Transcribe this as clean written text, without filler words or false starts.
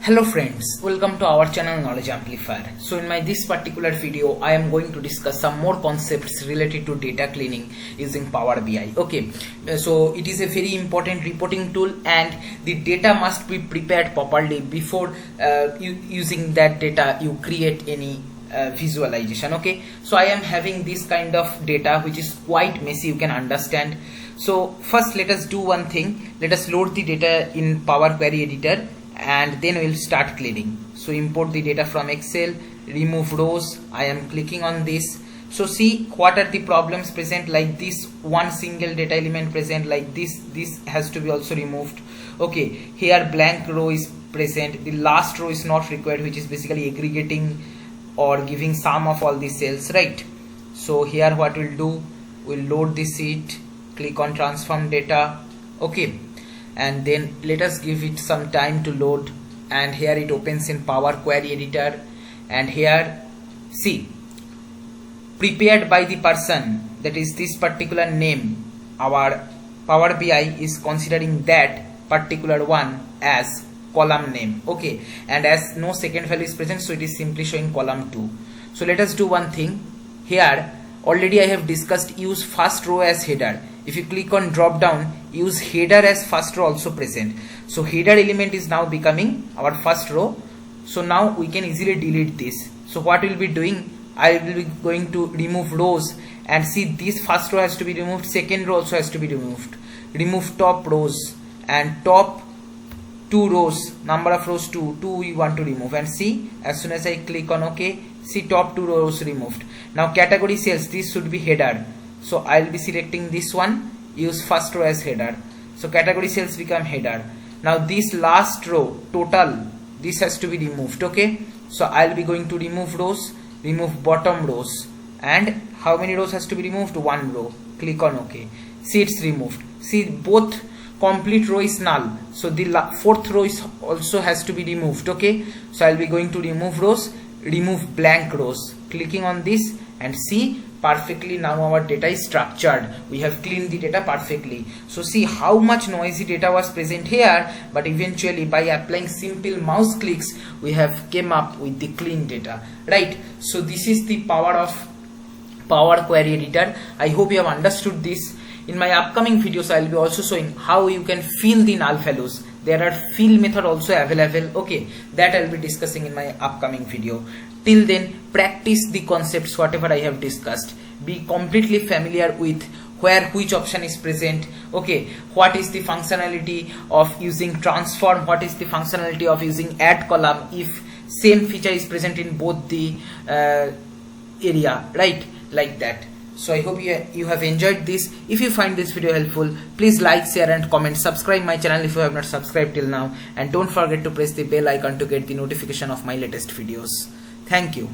Hello friends, welcome to our channel Knowledge Amplifier. So in this particular video I am going to discuss some more concepts related to data cleaning using Power BI. Okay, so it is a very important reporting tool and the data must be prepared properly before using that data you create any visualization. Okay, so I am having this kind of data which is quite messy, you can understand. So first let us do one thing, let us load the data in Power Query Editor and then we'll start cleaning. So import the data from Excel, remove rows. I am clicking on this. So see what are the problems present, like this one single data element present, like this has to be also removed. Okay, here blank row is present, the last row is not required, which is basically aggregating or giving sum of all the cells, right? So here what we'll do, we'll load the sheet, click on transform data. Okay, and then let us give it some time to load, and here it opens in Power Query Editor. And here see, prepared by the person, that is this particular name, our Power BI is considering that particular one as column name. Okay, and as no second value is present, so it is simply showing column 2. So let us do one thing. Here already I have discussed use first row as header. If you click on drop down, use header as first row also present. So header element is now becoming our first row. So now we can easily delete this. So what we'll be doing, I will be going to remove rows, and see this first row has to be removed, second row also has to be removed. Remove top rows, and top 2 rows, number of rows 2 we want to remove. And see, as soon as I click on OK, see top 2 rows removed. Now category cells, this should be header. So I'll be selecting this one, use first row as header. So category cells become header. Now this last row total, this has to be removed. Okay, so I'll be going to remove rows, remove bottom rows. And how many rows has to be removed? 1 row. Click on OK. See, it's removed. See, both complete row is null, so the fourth row is also has to be removed. Okay, so I'll be going to remove rows, remove blank rows, clicking on this, and see, perfectly now our data is structured. We have cleaned the data perfectly. So see how much noisy data was present here, but eventually by applying simple mouse clicks we have came up with the clean data, right? So this is the power of Power Query Editor. I hope you have understood this. In my upcoming videos I will be also showing how you can fill the null values. There are fill method also available. Okay, that I will be discussing in my upcoming video. Till then, practice the concepts whatever I have discussed. Be completely familiar with which option is present. Okay, what is the functionality of using transform, what is the functionality of using add column if same feature is present in both the area, right? Like that. So I hope you have enjoyed this. If you find this video helpful, please like, share and comment. Subscribe my channel if you have not subscribed till now, and don't forget to press the bell icon to get the notification of my latest videos. Thank you.